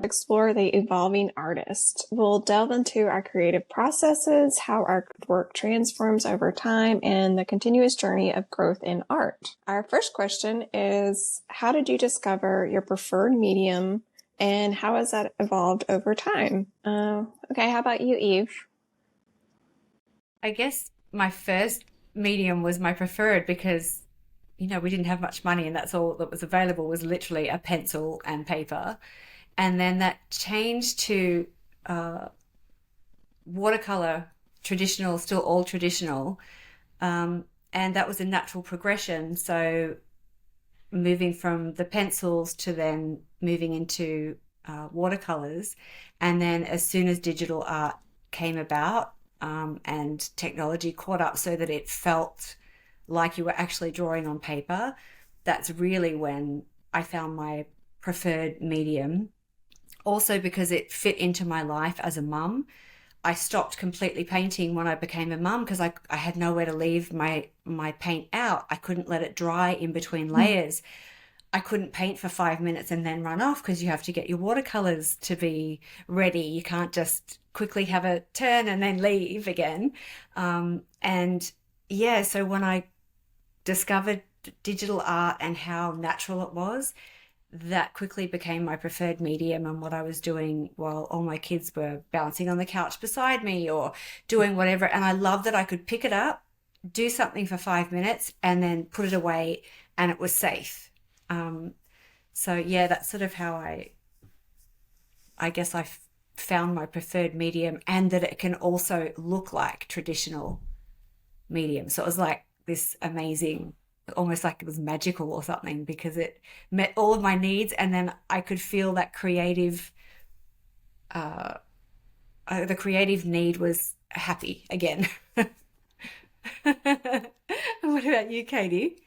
explore the evolving artist. We'll delve into our creative processes, how our work transforms over time, and the continuous journey of growth in art. Our first question is, how did you discover your preferred medium, and how has that evolved over time? Okay, how about you, Eve? I guess my first medium was my preferred because, we didn't have much money and that's all that was available was literally a pencil and paper. And then that changed to uh, watercolor, traditional, still all traditional. And that was a natural progression. So moving from the pencils to then moving into watercolors. And then as soon as digital art came about, and technology caught up so that it felt like you were actually drawing on paper, that's really when I found my preferred medium. Also, because it fit into my life as a mum. I stopped completely painting when I became a mum because I had nowhere to leave my paint out. I couldn't let it dry in between layers. I couldn't paint for 5 minutes and then run off because you have to get your watercolors to be ready. You can't just quickly have a turn and then leave again. And yeah, so when I discovered digital art and how natural it was, that quickly became my preferred medium and what I was doing while all my kids were bouncing on the couch beside me or doing whatever. And I loved that I could pick it up, do something for 5 minutes, and then put it away, and it was safe. Um, so yeah, that's sort of how I guess found my preferred medium, and that it can also look like traditional medium. So it was like this amazing, almost like it was magical or something, because it met all of my needs, and then I could feel that uh, the creative need was happy again. What about you, Katie?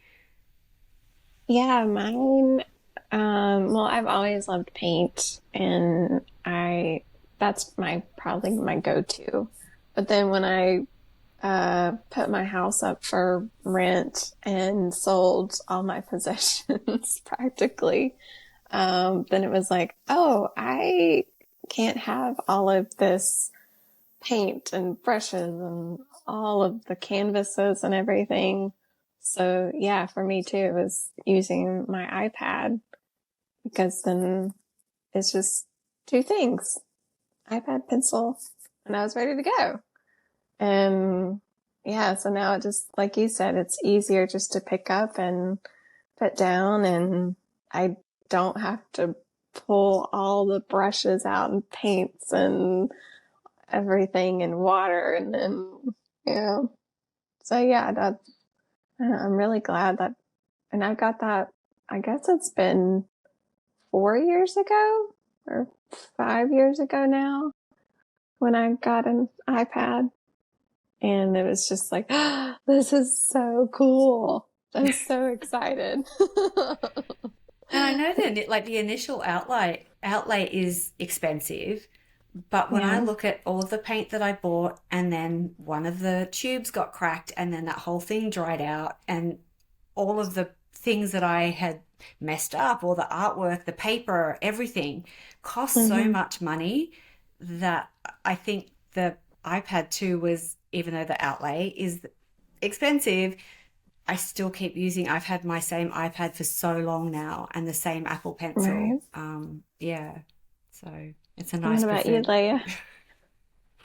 Yeah, mine. Well, I've always loved paint, and that's probably my go-to. But then when I put my house up for rent and sold all my possessions practically, then it was like, oh, I can't have all of this paint and brushes and all of the canvases and everything. So yeah, for me too, it was using my iPad because then it's just two things, iPad, pencil, and I was ready to go. And yeah, so now it just, like you said, it's easier just to pick up and put down, and I don't have to pull all the brushes out and paints and everything in water. And then, you know, so yeah, I'm really glad that, and I got that, I guess it's been 4 years ago or 5 years ago now when I got an iPad. And it was just like, oh, this is so cool. I'm so excited. And I know that like the initial outlay is expensive, but when I Yeah. look at all of the paint that I bought and then one of the tubes got cracked and then that whole thing dried out and all of the things that I had messed up, all the artwork, the paper, everything cost so Mm-hmm. much money that I think the iPad 2 was, even though the outlay is expensive, I still keep using. I've had my same iPad for so long now and the same Apple Pencil. Right. Yeah. So it's a And what nice about you, preferred. Leia?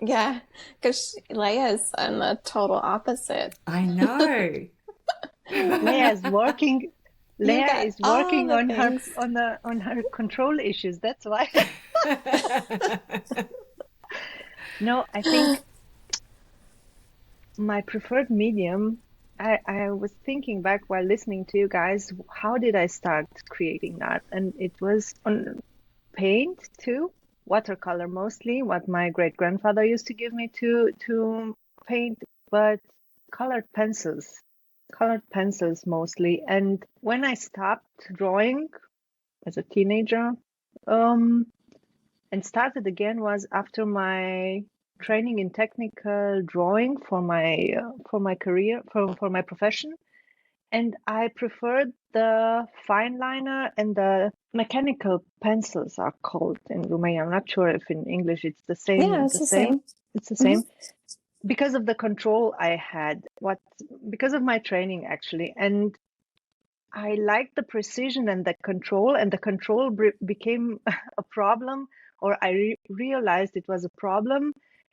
Yeah, because Leia is on the total opposite. I know. Leia is working. You've Leia got is all working the on her things. control issues. That's why. No, I think my preferred medium. I was thinking back while listening to you guys. How did I start creating that? And it was on paint too, watercolor mostly. What my great grandfather used to give me to paint, but colored pencils. Colored pencils mostly. And when I stopped drawing as a teenager, um, and started again was after my training in technical drawing for my career for my profession, and I preferred the fine liner and the mechanical pencils are called in Romania. I'm not sure if in English it's the Yeah, same. it's the same. It's the Hmm. same. Because of the control I had, because of my training actually, and I liked the precision and the control became a problem, or I realized it was a problem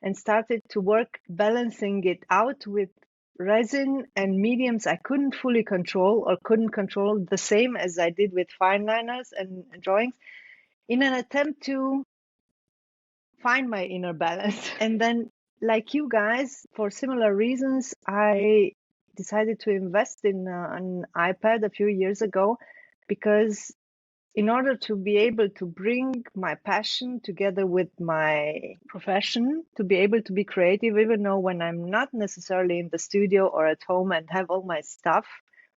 and started to work balancing it out with resin and mediums I couldn't fully control or couldn't control the same as I did with fine liners and drawings in an attempt to find my inner balance. And then, like you guys, for similar reasons, I decided to invest in an iPad a few years ago because in order to be able to bring my passion together with my profession, to be able to be creative, even though when I'm not necessarily in the studio or at home and have all my stuff,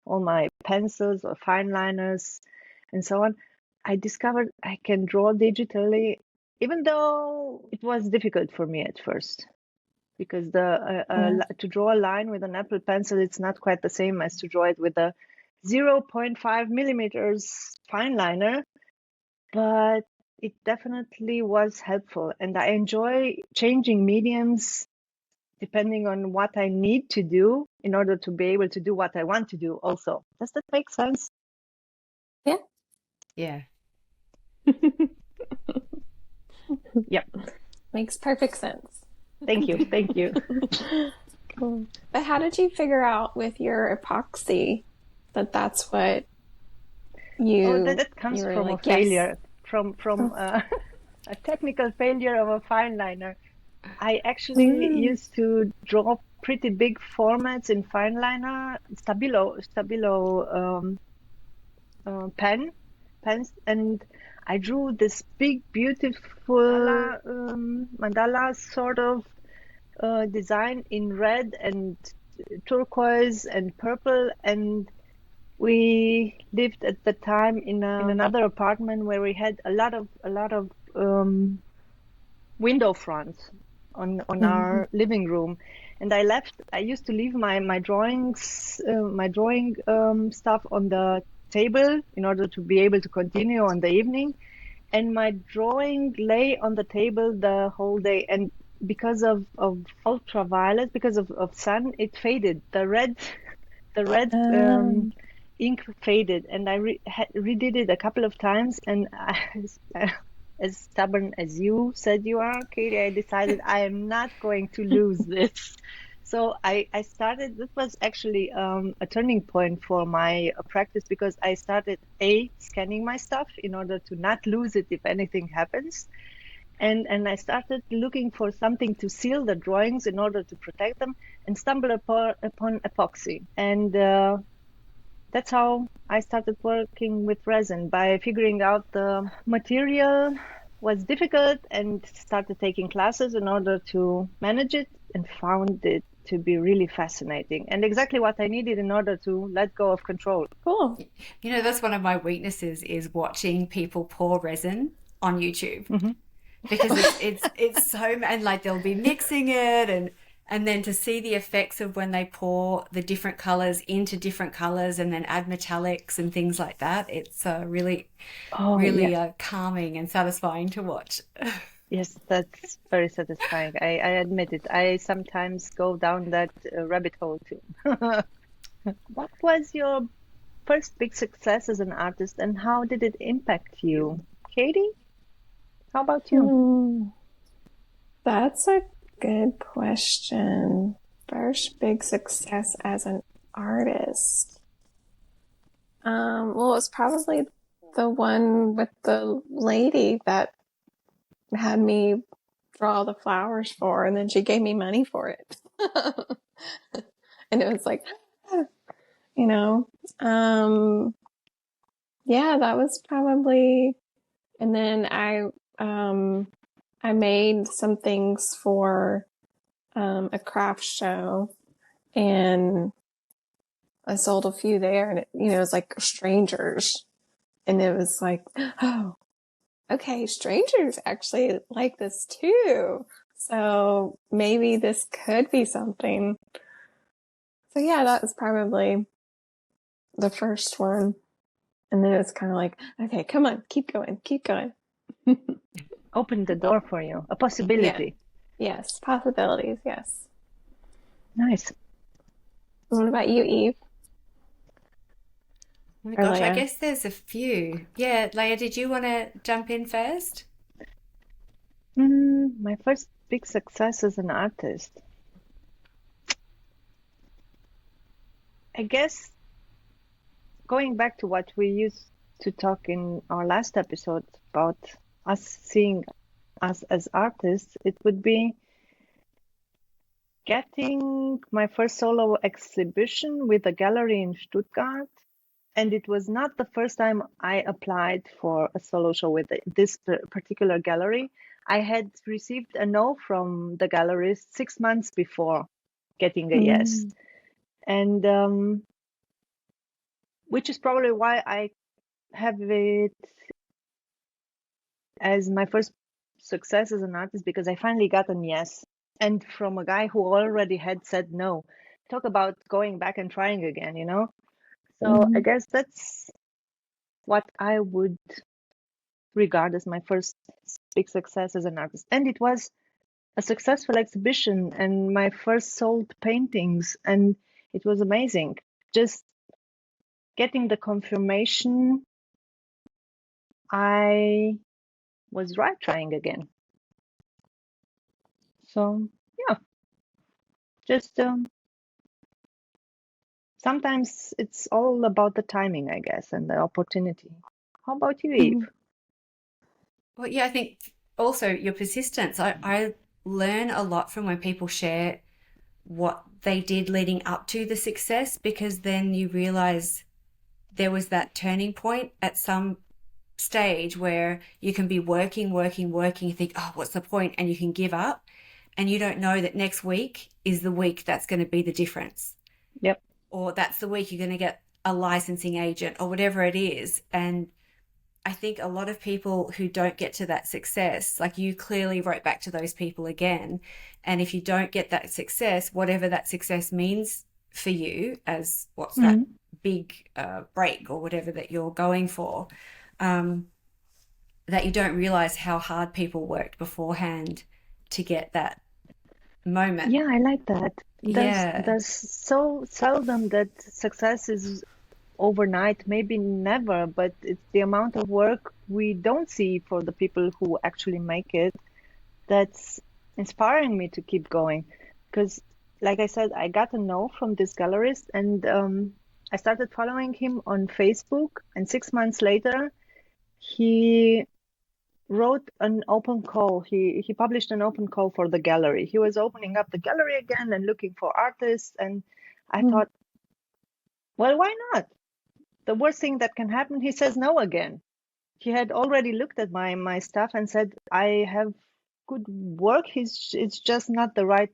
all my pencils or fine liners and so on, I discovered I can draw digitally, even though it was difficult for me at first. Because Yeah. to draw a line with an Apple Pencil, it's not quite the same as to draw it with a 0.5 millimeters fine liner, but it definitely was helpful. And I enjoy changing mediums depending on what I need to do in order to be able to do what I want to do also. Does that make sense? Yeah. Yeah. Yeah. Makes perfect sense. Thank you. Thank you. Cool. But how did you figure out with your epoxy that that's what Oh, you that comes were from a like, yes. failure, from Oh. a technical failure of a fine liner. I actually Mm. used to draw pretty big formats in fine liner, pens, and I drew this big, beautiful mandala sort of design in red and turquoise and purple. And we lived at the time in another apartment where we had a lot of window fronts on Mhm. our living room. And I used to leave my drawings, my drawing stuff on the table in order to be able to continue on the evening. And my drawing lay on the table the whole day. And because of ultraviolet, because of sun, it faded. The red Um, ink faded, and I redid it a couple of times. And as stubborn as you said you are, Katie, I decided I am not going to lose this. So I started. That was actually a turning point for my practice, because I started scanning my stuff in order to not lose it if anything happens, and I started looking for something to seal the drawings in order to protect them, and stumbled upon epoxy. And that's how I started working with resin, by figuring out the material was difficult and started taking classes in order to manage it, and found it to be really fascinating and exactly what I needed in order to let go of control. cool. You know, that's one of my weaknesses is watching people pour resin on YouTube Hmm. because it's so and like they'll be mixing it and then to see the effects of when they pour the different colors into different colors and then add metallics and things like that. It's really Oh, really yes. calming and satisfying to watch. Yes, that's very satisfying. I admit it. I sometimes go down that rabbit hole too. What was your first big success as an artist, and how did it impact you? Katie, how about you? Hmm, that's a good question. First big success as an artist. Well, it's probably the one with the lady that had me draw the flowers for, and then she gave me money for it. And it was like, you know, um, yeah, that was probably, and then I made some things for, a craft show, and I sold a few there, and it was like strangers, and it was like, oh, okay, strangers actually like this too. So maybe this could be something. So yeah, that was probably the first one. And then it's kind of like, okay, come on, keep going, keep going. Open the door for you, a Yeah. possibility. Yes. Possibilities. Yes. Nice. What about you, Eve Oh my or gosh, I Leia? guess there's a few. Yeah, Leia, did you want to jump in first? My first big success as an artist. I guess going back to what we used to talk in our last episode about us seeing us as artists, it would be getting my first solo exhibition with a gallery in Stuttgart. And it was not the first time I applied for a solo show with this particular gallery. I had received a no from the gallerist 6 months before getting a yes. Mm. And which is probably why I have it as my first success as an artist, because I finally got a yes. And from a guy who already had said no. Talk about going back and trying again, you know? So I Mm. guess that's what I would regard as my first big success as an artist. And it was a successful exhibition and my first sold paintings. And it was amazing. Just getting the confirmation I was right trying again. So, yeah, just sometimes it's all about the timing, I guess, and the opportunity. How about you, Eve? Mm. Well, yeah, I think also your persistence. I learn a lot from when people share what they did leading up to the success, because then you realize there was that turning point at some stage where you can be working, working, working, you think, oh, what's the point? And you can give up. And you don't know that next week is the week that's going to be the difference. Yep. Or that's the week you're going to get a licensing agent or whatever it is. And I think a lot of people who don't get to that success, like you clearly wrote back to those people again. And if you don't get that success, whatever that success means for you as what's that Mm. big break or whatever that you're going for, um, that you don't realize how hard people worked beforehand to get that moment. Yeah, I like that. Yeah, There's so seldom that success is overnight, maybe never, but it's the amount of work we don't see for the people who actually make it that's inspiring me to keep going. Because, like I said, I got a no from this gallerist, and I started following him on Facebook, and 6 months later, he wrote an open call. He published an open call for the gallery. He was opening up the gallery again and looking for artists, and I Mm. thought, well, why not? The worst thing that can happen, he says no again. He had already looked at my stuff and said, I have good work. It's just not the right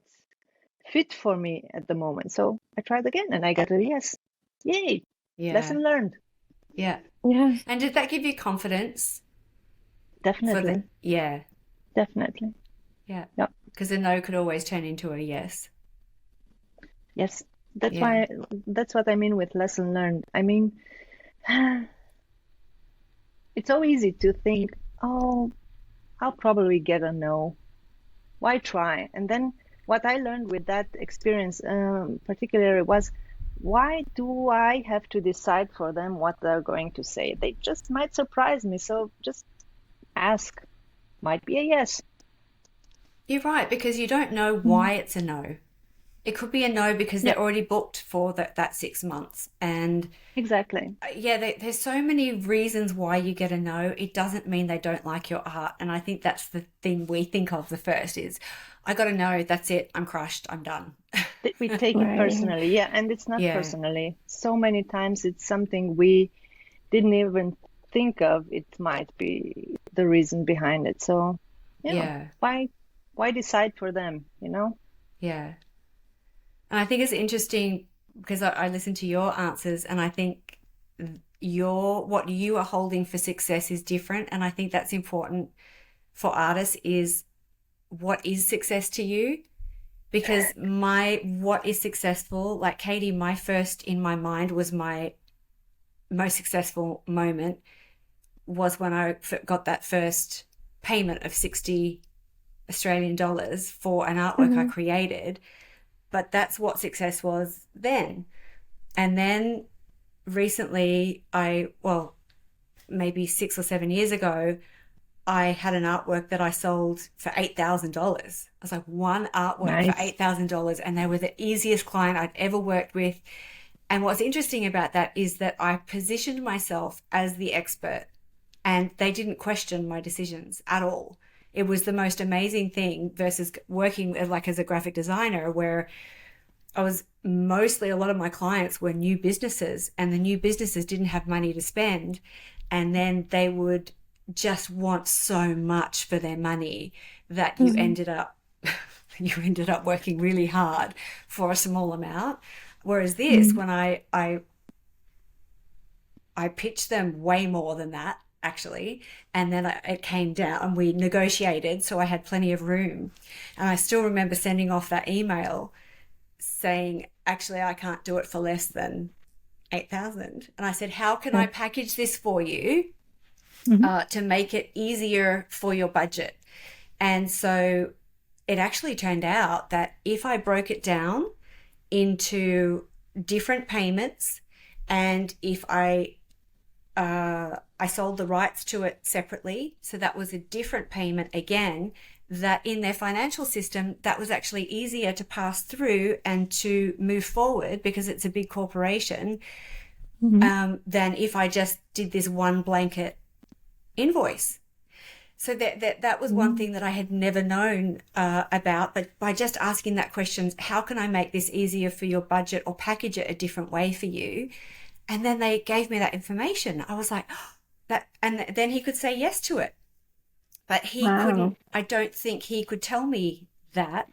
fit for me at the moment. So I tried again and I got a yes. Yay. yeah, Lesson learned. yeah. Yeah. And did that give you confidence for the, Definitely. yeah, Definitely. yeah. Yeah. Because a no could always turn into a yes. Yes. That's Yeah, why that's what I mean with lesson learned. I mean, it's so easy to think, oh, I'll probably get a no. Why try? And then what I learned with that experience, particularly, was why do I have to decide for them what they're going to say? They just might surprise me. So just ask. Might be a yes. you're right, because you don't know Mm. why it's a no. It could be a no because they're Yep, already booked for that 6 months. And exactly. yeah, there's so many reasons why you get a no. It doesn't mean they don't like your art. And I think that's the thing we think of the first is, I got a no, that's it, I'm crushed, I'm done. We take it Right. personally. Yeah, and it's not Yeah, personally. So many times it's something we didn't even think of. It might be the reason behind it. So, yeah, yeah, why decide for them, you know? yeah. And I think it's interesting because I listen to your answers and I think what you are holding for success is different. And I think that's important for artists is what is success to you? Because what is successful, like Katie, my first in my mind was my most successful moment was when I got that first payment of 60 Australian dollars for an artwork I Mm-hmm. created. But that's what success was then. And then recently, well, maybe 6 or 7 years ago, I had an artwork that I sold for $8,000. I was like, one artwork for Nice. $8,000. And they were the easiest client I'd ever worked with. And what's interesting about that is that I positioned myself as the expert and they didn't question my decisions at all. It was the most amazing thing versus working like as a graphic designer where I was mostly a lot of my clients were new businesses and the new businesses didn't have money to spend. And then they would just want so much for their money that Mm-hmm. you ended up working really hard for a small amount. Whereas this, Mm-hmm. when I pitched them way more than that actually, and then it came down and we negotiated, so I had plenty of room. And I still remember sending off that email saying, actually, I can't do it for less than 8,000. And I said, how can Yeah. I package this for you Hmm. to make it easier for your budget? And so it actually turned out that if I broke it down into different payments and if I sold the rights to it separately, so that was a different payment again, that in their financial system that was actually easier to pass through and to move forward because it's a big corporation, Hmm. than if I just did this one blanket invoice. So that was one Hmm. thing that I had never known about. But by just asking that question, how can I make this easier for your budget or package it a different way for you? And then they gave me that information. I was like, oh, that, and then he could say yes to it. But he couldn't, Wow. I don't think he could tell me that.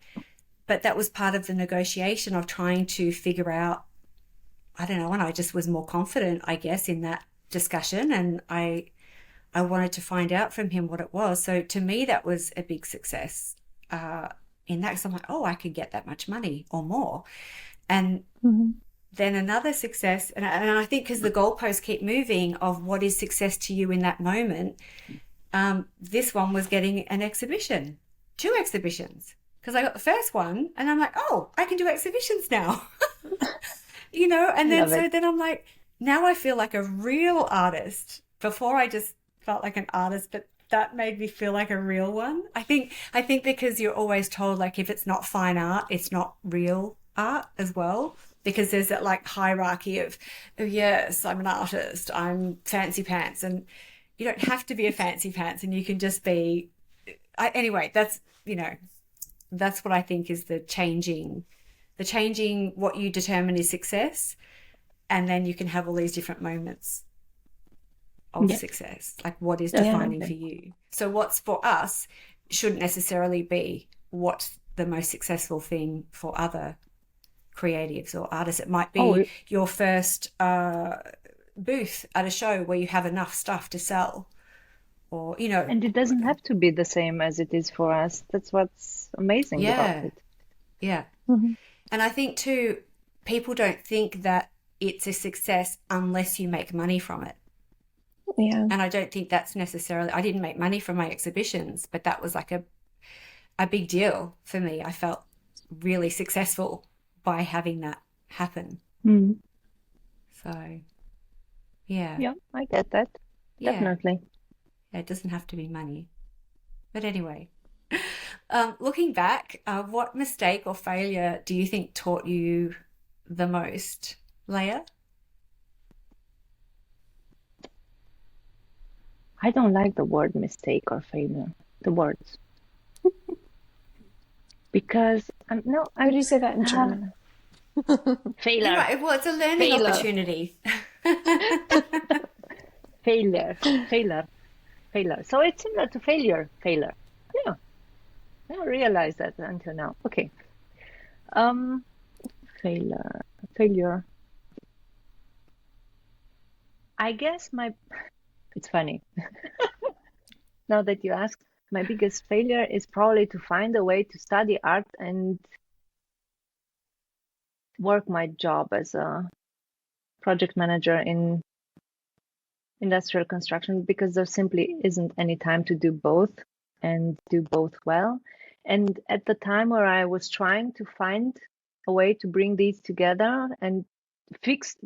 But that was part of the negotiation of trying to figure out, I don't know, and I just was more confident, I guess, in that discussion. And I wanted to find out from him what it was. So to me, that was a big success in that. Because I'm like, oh, I could get that much money or more. And Mm-hmm. then another success, and I think because the goalposts keep moving of what is success to you in that moment, this one was getting an exhibition, two exhibitions. Because I got the first one and I'm like, oh, I can do exhibitions now. And I then love it. so then I'm like, now I feel like a real artist. Before I just felt like an artist, but that made me feel like a real one. I think because you're always told like if it's not fine art, it's not real art as well. Because there's that like hierarchy of, oh yes, I'm an artist, I'm fancy pants, and you don't have to be a fancy pants, and you can just be. Anyway, that's what I think is the changing what you determine is success, and then you can have all these different moments of Yeah, success, like what is Yeah. defining for definitely. you. So what's for us shouldn't necessarily be what's the most successful thing for other creatives or artists. It might Oh, be your first booth at a show where you have enough stuff to sell, or and it doesn't have to be the same as it is for us. That's what's amazing about yeah, it. yeah. Mm-hmm. And I think too, people don't think that it's a success unless you make money from it. Yeah. And I don't think that's necessarily, I didn't make money from my exhibitions, but that was like a big deal for me. I felt really successful by having that happen. Mm. So, yeah, Yeah, I get that. yeah, Definitely. it doesn't have to be money. But anyway, looking back, what mistake or failure do you think taught you the most, Leia? I don't like the word mistake or failure, the words, because I'm no, How do I'm you say that in German? You're failure, right. Well, it's a learning failure, opportunity. failure, failure, failure. So it's similar to failure, failure. Yeah, I don't realize that until now. Okay. Um, failure, failure. I guess it's funny. Now that you ask, my biggest failure is probably to find a way to study art and work my job as a project manager in industrial construction because there simply isn't any time to do both and do both well. And at the time where I was trying to find a way to bring these together and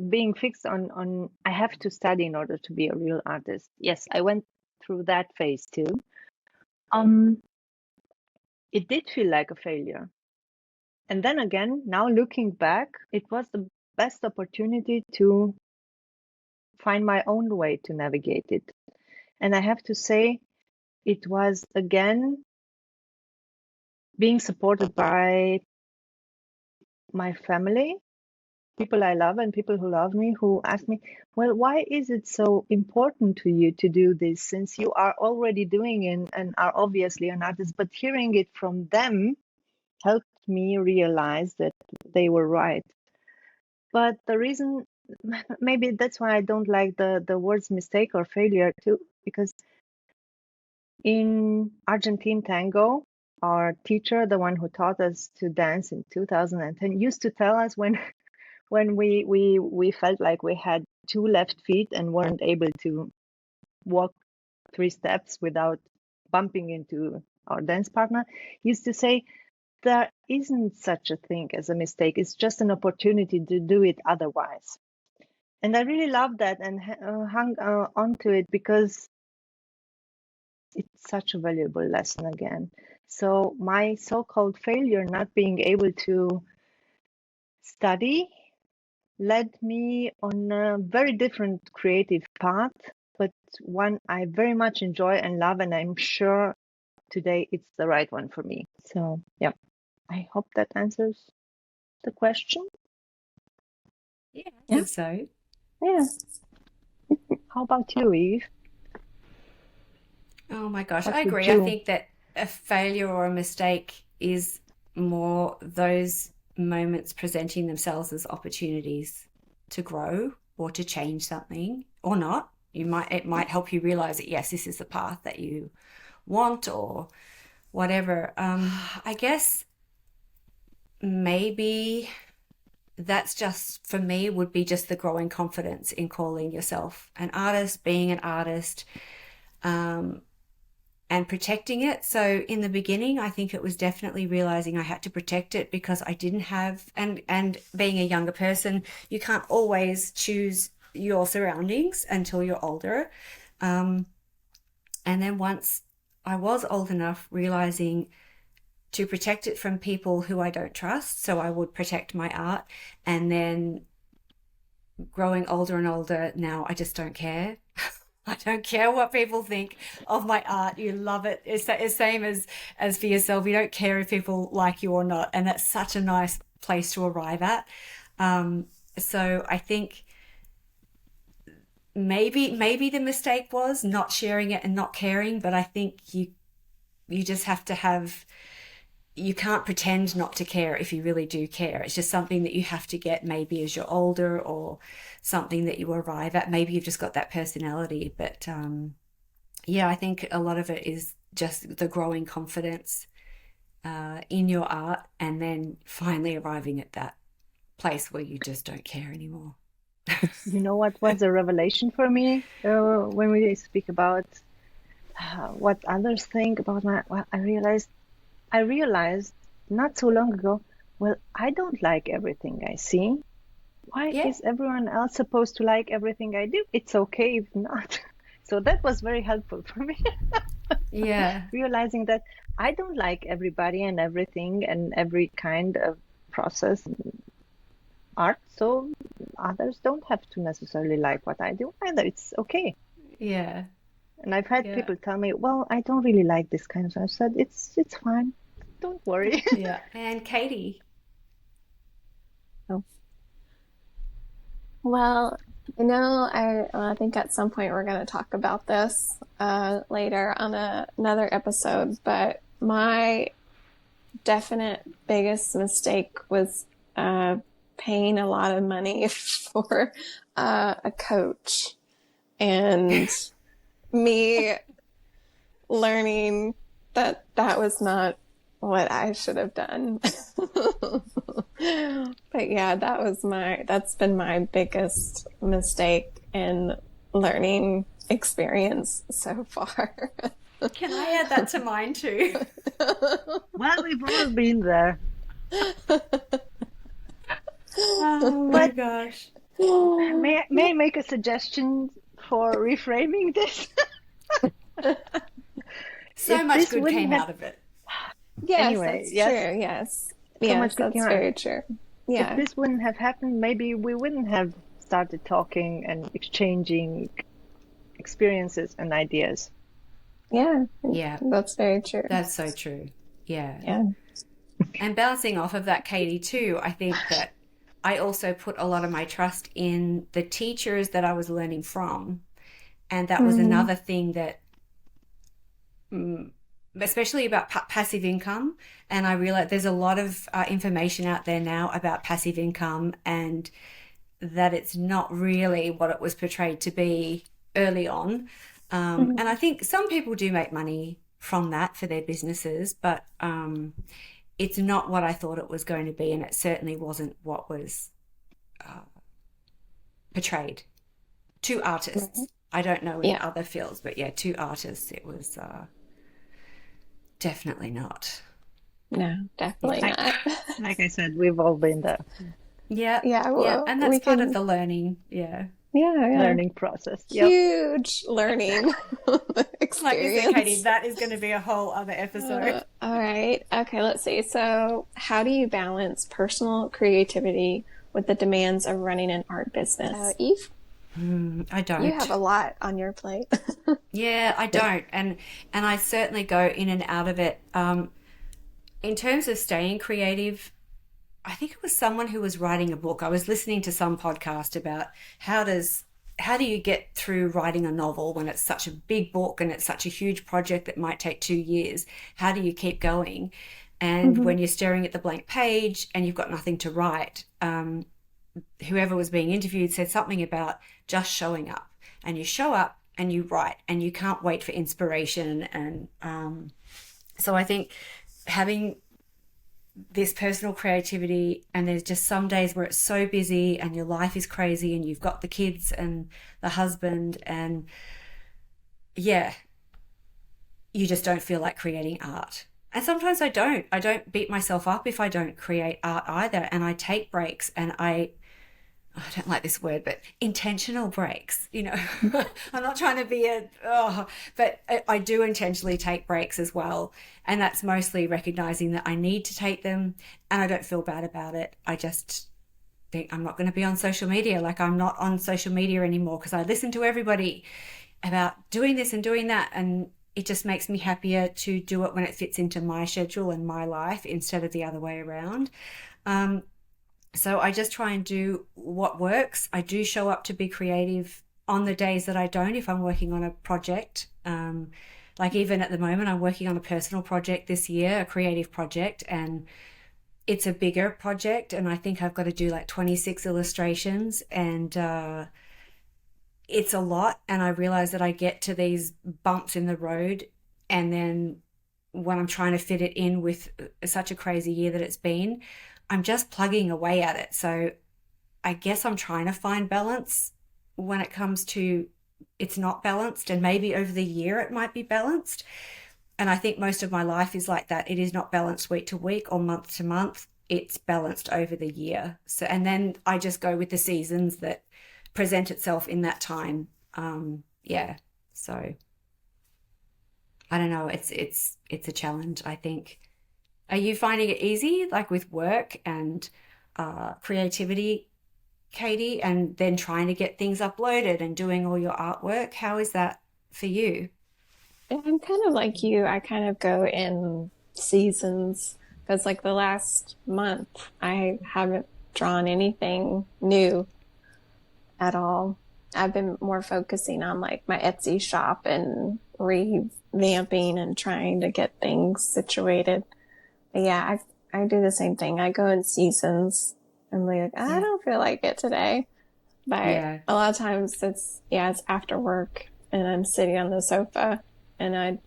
being fixed on I have to study in order to be a real artist. Yes, I went through that phase too. Um, it did feel like a failure. And then again, now looking back, it was the best opportunity to find my own way to navigate it. And I have to say, it was again being supported by my family, people I love, and people who love me, who ask me, well, why is it so important to you to do this since you are already doing it and are obviously an artist? But hearing it from them helped me realize that they were right. But the reason, maybe that's why I don't like the words mistake or failure too, because in Argentine tango, our teacher, the one who taught us to dance in 2010, used to tell us when we felt like we had two left feet and weren't able to walk 3 steps without bumping into our dance partner, he used to say, there isn't such a thing as a mistake. It's just an opportunity to do it otherwise. And I really loved that and hung onto it because it's such a valuable lesson again. So my so-called failure not being able to study led me on a very different creative path, but one I very much enjoy and love, and I'm sure today it's the right one for me. So yeah, I hope that answers the question. Yeah, I Yeah, think so. yeah. How about you, Eve? Oh my gosh, What I would agree. I you? think that a failure or a mistake is more those moments presenting themselves as opportunities to grow or to change something or not. It might help you realize that yes, this is the path that you want or whatever. I guess maybe that's just for me would be just the growing confidence in calling yourself an artist, being an artist, um, and protecting it. So in the beginning, I think it was definitely realizing I had to protect it because I didn't have, and being a younger person, you can't always choose your surroundings until you're older. Um, and then once I was old enough, realizing to protect it from people who I don't trust. So I would protect my art. And then growing older and older, now I just don't care. I don't care what people think of my art. You love it. It's the same as for yourself. You don't care if people like you or not, and that's such a nice place to arrive at. Um, so I think maybe the mistake was not sharing it and not caring, but I think you just have to have you can't pretend not to care if you really do care. It's just something that you have to get maybe as you're older or something that you arrive at. Maybe you've just got that personality. But yeah, I think a lot of it is just the growing confidence in your art and then finally arriving at that place where you just don't care anymore. You know what was a revelation for me when we speak about what others think about my, well, I realized not so long ago, well, I don't like everything I see. Why Yeah, is everyone else supposed to like everything I do? It's okay if not. So that was very helpful for me, yeah, realizing that I don't like everybody and everything and every kind of process art. So others don't have to necessarily like what I do either. It's okay. yeah, And I've had yeah, people tell me, well, I don't really like this kind of stuff. I said, it's fine. Don't worry. yeah. And Katie, Oh, well, I think at some point we're going to talk about this later on another episode, but my definite biggest mistake was paying a lot of money for a coach and me learning that that was not what I should have done. But yeah, that's been my biggest mistake. And learning experience so far. Can I add that to mine too? Well, we've all been there. Oh my But gosh. may I make a suggestion for reframing this? So If much this good wouldn't came have, out of it. Yes, anyway, that's yes, true. Yes. so much Yes, good came that's out. very true. If Yeah. this wouldn't have happened, maybe we wouldn't have started talking and exchanging experiences and ideas. Yeah. Yeah, That's very true. that's so true. Yeah. Yeah. And bouncing off of that, Katie, too, I think that I also put a lot of my trust in the teachers that I was learning from. And that was Mm, another thing that, especially about passive income. And I realized there's a lot of information out there now about passive income and that it's not really what it was portrayed to be early on. And I mm, think some people do make money from that for their businesses, but it's not what I thought it was going to be, and it certainly wasn't what was portrayed to right. artists. I don't know in Yeah. other fields, but yeah, to artists, it was definitely not. No, Yeah. definitely Like, not. like I said, we've all been there. Yeah, Yeah, yeah, well, and that's we part of can, the learning. Yeah. yeah, yeah. Learning process. Yep. Huge learning Like you said, Katie, experience. that is going to be a whole other episode. All right. Okay, let's see. So, how do you balance personal creativity with the demands of running an art business? Eve, I you have don't. a lot on your plate. Yeah, I don't, and I certainly go in and out of it. In terms of staying creative, I think it was someone who was writing a book. I was listening to some podcast about how do you get through writing a novel when it's such a big book and it's such a huge project that might take 2 years? How do you keep going? And Hmm. when you're staring at the blank page and you've got nothing to write, whoever was being interviewed said something about just showing up, and you show up and you write and you can't wait for inspiration. And so I think having this personal creativity, and there's just some days where it's so busy and your life is crazy and you've got the kids and the husband, and yeah, you just don't feel like creating art. And sometimes I don't beat myself up if I don't create art either, and I take breaks, and I don't like this word, but intentional breaks. I'm not trying to be but I do intentionally take breaks as well. And that's mostly recognizing that I need to take them, and I don't feel bad about it. I just think I'm not going to be on social media. Like, I'm not on social media anymore because I listen to everybody about doing this and doing that. And it just makes me happier to do it when it fits into my schedule and my life instead of the other way around. Um, so I just try and do what works. I do show up to be creative on the days that I don't, if I'm working on a project. Like even at the moment, I'm working on a personal project this year, a creative project, and it's a bigger project. And I think I've got to do like 26 illustrations, and it's a lot. And I realize that I get to these bumps in the road, and then when I'm trying to fit it in with such a crazy year that it's been, I'm just plugging away at it. So I guess I'm trying to find balance when it comes to it's not balanced, and maybe over the year it might be balanced. And I think most of my life is like that. It is not balanced week to week or month to month. It's balanced over the year. So, and then I just go with the seasons that present itself in that time. Yeah. So I don't know. It's a challenge, I think. Are you finding it easy, like with work and creativity, Katie, and then trying to get things uploaded and doing all your artwork? How is that for you? I'm kind of like you. I kind of go in seasons because, like, the last month, I haven't drawn anything new at all. I've been more focusing on like my Etsy shop and revamping and trying to get things situated. But yeah, I do the same thing. I go in seasons. I'm like, I Yeah. don't feel like it today. But Yeah. a lot of times it's after work and I'm sitting on the sofa and I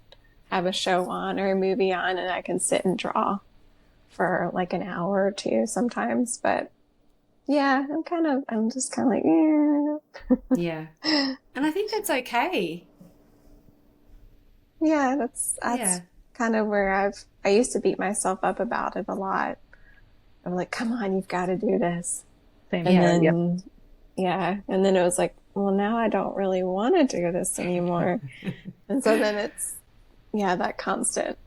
have a show on or a movie on and I can sit and draw for like an hour or two sometimes. But Yeah, I'm just kind of like, Yeah. And I think that's okay. yeah, that's Yeah. kind of where I used to beat myself up about it a lot. I'm like, come on, you've got to do this. Same And Yeah. here. Yep. then, yeah, and then it was like, well, now I don't really want to do this anymore. And so then it's, yeah, that constant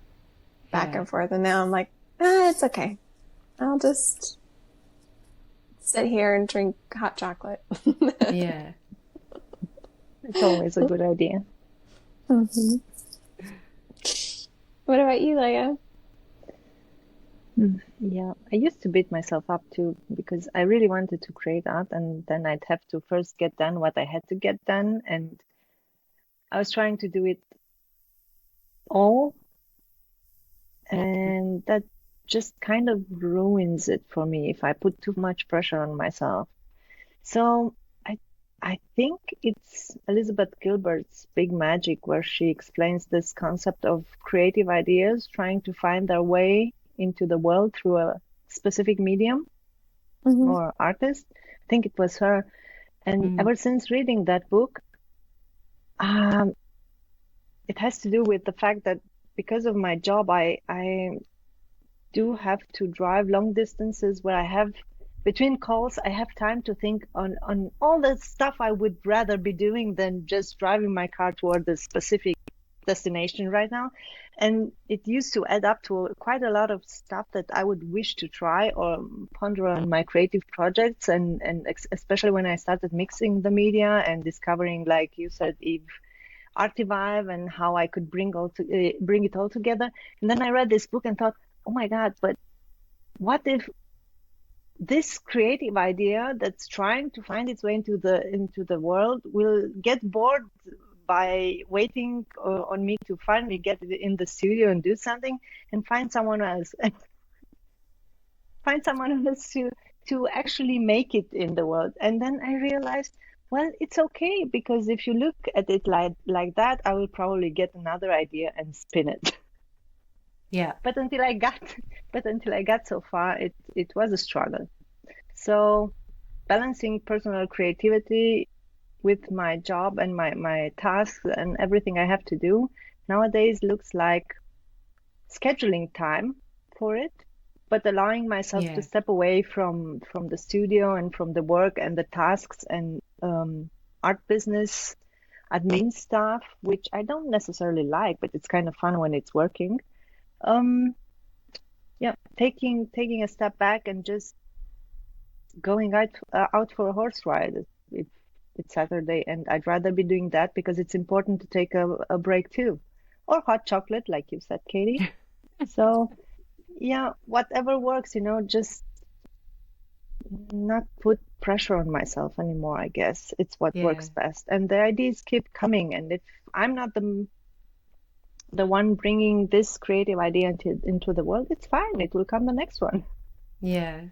back Yeah. and forth. And now I'm like, it's okay. I'll just sit here and drink hot chocolate. Yeah. It's always a good idea. Mhm. What about you, Leia? Yeah, I used to beat myself up too because I really wanted to create art, and then I'd have to first get done what I had to get done, and I was trying to do it all, and that just kind of ruins it for me if I put too much pressure on myself. So I I think it's Elizabeth Gilbert's Big Magic where she explains this concept of creative ideas trying to find their way into the world through a specific medium Hmm. or artist. I think it was her. And Mm. ever since reading that book, um, it has to do with the fact that because of my job, I do have to drive long distances where I have between calls, I have time to think on all the stuff I would rather be doing than just driving my car toward a specific destination right now. And it used to add up to quite a lot of stuff that I would wish to try or ponder on my creative projects. And especially when I started mixing the media and discovering, like you said, Eve, Artivive and how I could bring it all together. And then I read this book and thought, oh my God, but what if this creative idea that's trying to find its way into the world will get bored by waiting on me to finally get in the studio and do something and find someone else find someone else to actually make it in the world. And then I realized, well, it's okay because if you look at it like that, I will probably get another idea and spin it. Yeah. But until I got but until I got so far, it was a struggle. So balancing personal creativity with my job and my tasks and everything I have to do nowadays looks like scheduling time for it, but allowing myself to Yeah. step away from the studio and from the work and the tasks and art business admin stuff, which I don't necessarily like, but it's kind of fun when it's working. Um, yeah, taking a step back and just going out for a horse ride if it's Saturday, and I'd rather be doing that because it's important to take a break too, or hot chocolate, like you said, Katie. So yeah, whatever works, just not put pressure on myself anymore. I guess it's what Yeah. works best, and the ideas keep coming. And if I'm not the one bringing this creative idea into the world, it's fine. It will come the next one. Yeah.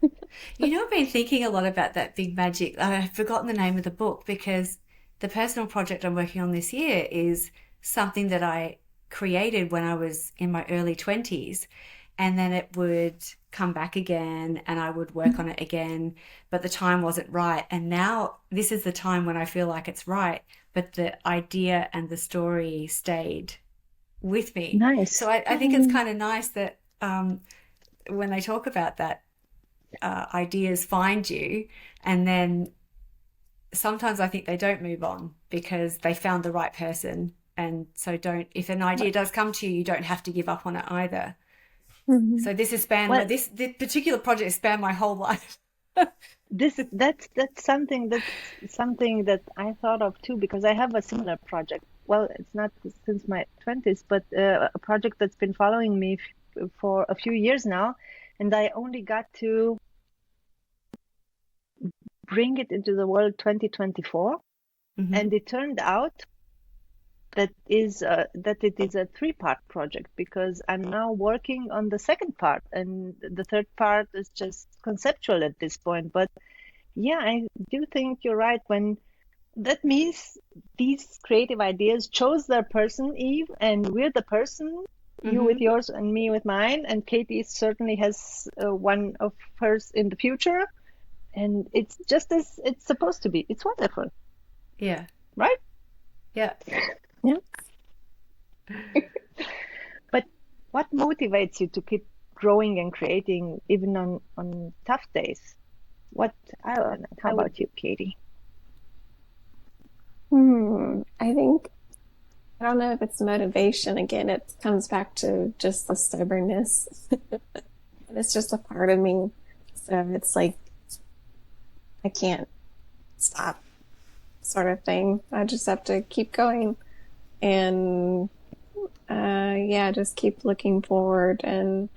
I've been thinking a lot about that big magic. I've forgotten the name of the book because the personal project I'm working on this year is something that I created when I was in my early 20s. And then it would come back again and I would work on it again, but the time wasn't right. And now this is the time when I feel like it's right, but the idea and the story stayed with me. Nice. So I think it's kind of nice that when they talk about that, ideas find you, and then sometimes I think they don't move on because they found the right person. And so don't, if an idea does come to you, you don't have to give up on it either. Hmm. So this has spanned Well, this particular project has spanned my whole life. that's something that I thought of too because I have a similar project. Well, it's not since my 20s, but a project that's been following me for a few years now, and I only got to bring it into the world 2024, Hmm. and it turned out that it is a three-part project because I'm now working on the second part, and the third part is just conceptual at this point. But yeah, I do think you're right when that means these creative ideas chose their person, Eve, and we're the person, you with Hmm. yours and me with mine, and Katie certainly has one of hers in the future. and it's just as it's supposed to be. It's wonderful, Yeah. right? Yeah. Yeah. But what motivates you to keep growing and creating even on tough days? What how about you, Katie? I think I don't know if it's motivation. Again, it comes back to just the stubbornness. And it's just a part of me. So it's like I can't stop, sort of thing. I just have to keep going and yeah, just keep looking forward. And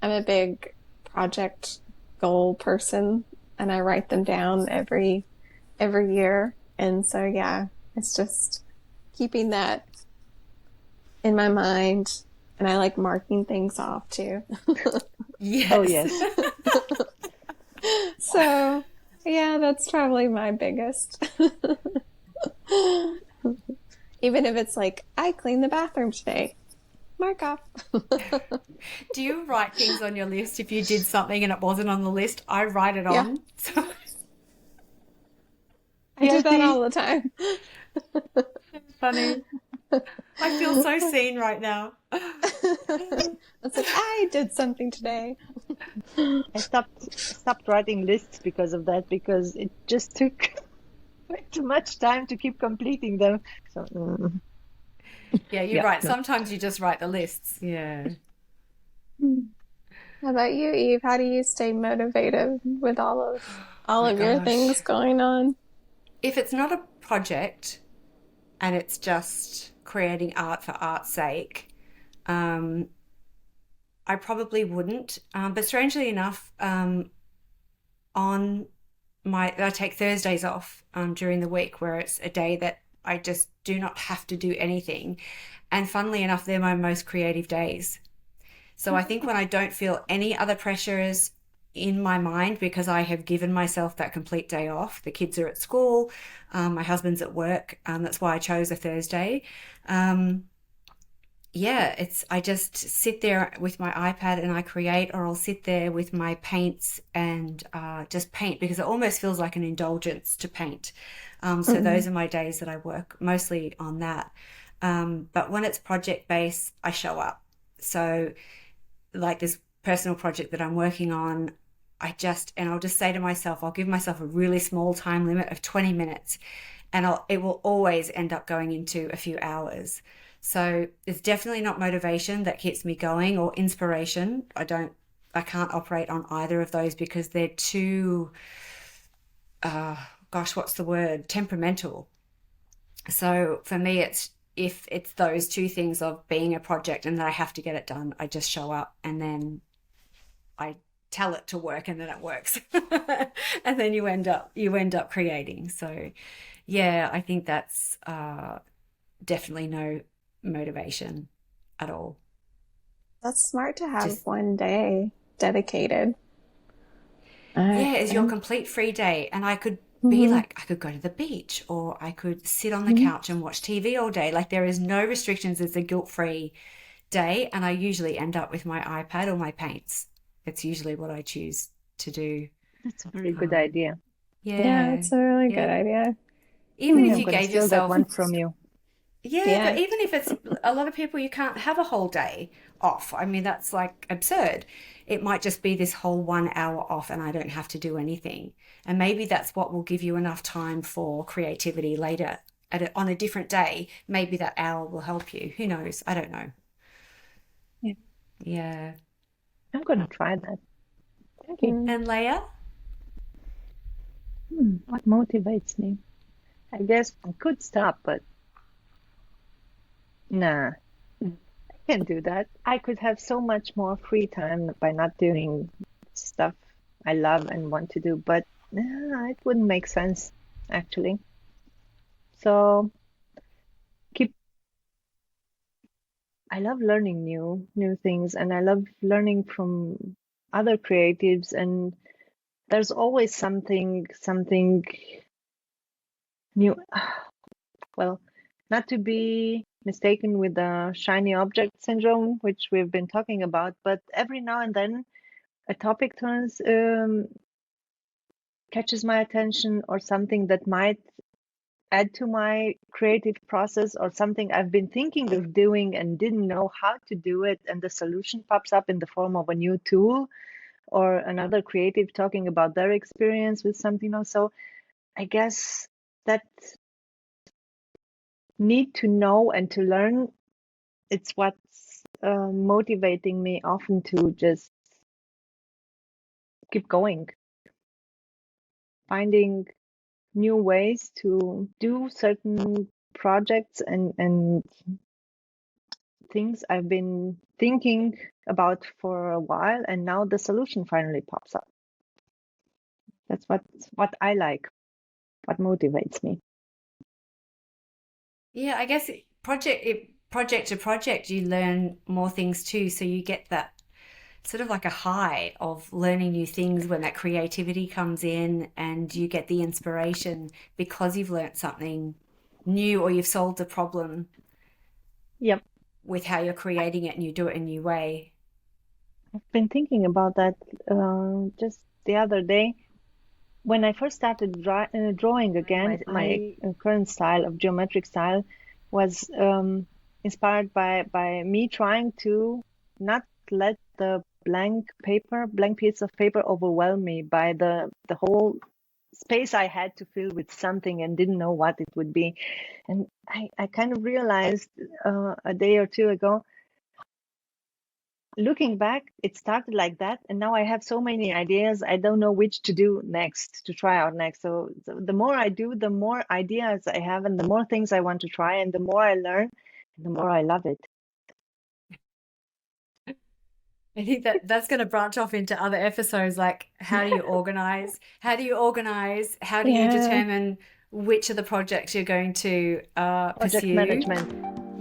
I'm a big project goal person, and I write them down every year. And so yeah, it's just keeping that in my mind, and I like marking things off too. Oh Yes. yes. So yeah, that's probably my biggest. Even if it's like I cleaned the bathroom today, mark off. Do you write things on your list if you did something and it wasn't on the list? I write it Yeah, on. So I Yeah, do that see, all the time. funny. I feel so seen right now. It's like I did something today. I stopped writing lists because of that, because it just took way too much time to keep completing them. So Yeah, you're yeah, right. no. Sometimes you just write the lists. Yeah. How about you, Eve? How do you stay motivated with all My of your gosh. things going on? If it's not a project and it's just creating art for art's sake, um, I probably wouldn't. But strangely enough, on I take Thursdays off during the week, where it's a day that I just do not have to do anything. And funnily enough, they're my most creative days. So I think when I don't feel any other pressures in my mind because I have given myself that complete day off, the kids are at school, my husband's at work. That's why I chose a Thursday. Um, yeah, it's I just sit there with my iPad and I create, or I'll sit there with my paints and just paint because it almost feels like an indulgence to paint. So Mm-hmm. those are my days that I work mostly on that. But when it's project based, I show up. So like this personal project that I'm working on, I'll just say to myself, I'll give myself a really small time limit of 20 minutes, and it will always end up going into a few hours. So it's definitely not motivation that keeps me going, or inspiration. I can't operate on either of those because they're too, uh, gosh, what's the word? Temperamental. So for me, it's if it's those two things of being a project and that I have to get it done, I just show up and then I tell it to work and then it works. And then you end up creating. So yeah, I think that's definitely no motivation at all. That's smart to have Just one day dedicated. yeah, it's your I complete free day. And I could be hmm like, I could go to the beach or I could sit on the hmm couch and watch TV all day. Like there is no restrictions. It's a guilt-free day. And I usually end up with my iPad or my paints. It's usually what I choose to do. That's a very good Um, idea. Yeah, yeah, it's a really good yeah. idea. I Even think if Hmm. I'm you gonna gave steal that yourself one from you. Yeah, but Yeah. even if it's a lot of people, you can't have a whole day off. I mean, that's like absurd. It might just be this whole 1 hour off and I don't have to do anything. And maybe that's what will give you enough time for creativity later on a different day. Maybe that hour will help you. Who knows? I don't know. Yeah, Yeah. I'm gonna try that. Thank you. Mm. And Leia? What motivates me? I guess I could stop, but nah, I can't do that. I could have so much more free time by not doing stuff I love and want to do, but nah, it wouldn't make sense actually. So keep. I love learning new things, and I love learning from other creatives, and there's always something new. Well, not to be mistaken with the shiny object syndrome, which we've been talking about, but every now and then a topic turns catches my attention, or something that might add to my creative process, or something I've been thinking of doing and didn't know how to do it, and the solution pops up in the form of a new tool or another creative talking about their experience with something else. So I guess that need to know and to learn, it's what's motivating me often to just keep going, finding new ways to do certain projects and things I've been thinking about for a while, and now the solution finally pops up. That's what I like, what motivates me. Yeah, I guess project to project, you learn more things too. So you get that sort of like a high of learning new things when that creativity comes in, and you get the inspiration because you've learnt something new or you've solved a problem Yep. with how you're creating it and you do it in a new way. I've been thinking about that just the other day. When I first started drawing again, my current style of geometric style was inspired by me trying to not let the blank piece of paper overwhelm me by the whole space I had to fill with something and didn't know what it would be. And I kind of realized a day or two ago, looking back, it started like that, and now I have so many ideas. I don't know which to do next, to try out next. So the more I do, the more ideas I have, and the more things I want to try, and the more I learn, and the more I love it. I think that that's going to branch off into other episodes, like how do you organize? How do you organize? How do you Yeah. determine which of the projects you're going to Project pursue? management.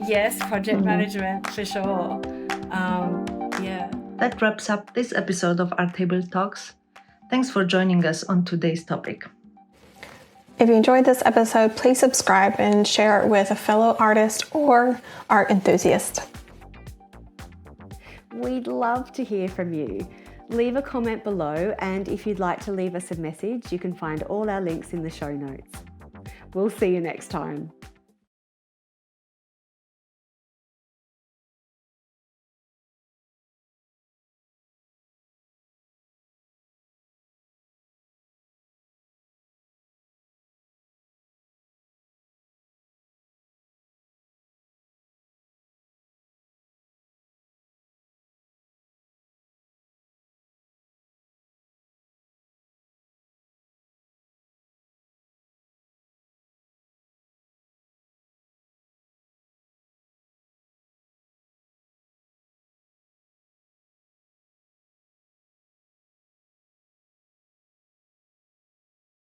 Yes, project management for sure. Yeah. That wraps up this episode of Our Table Talks. Thanks for joining us on today's topic. If you enjoyed this episode, please subscribe and share it with a fellow artist or art enthusiast. We'd love to hear from you. Leave a comment below, and if you'd like to leave us a message, you can find all our links in the show notes. We'll see you next time.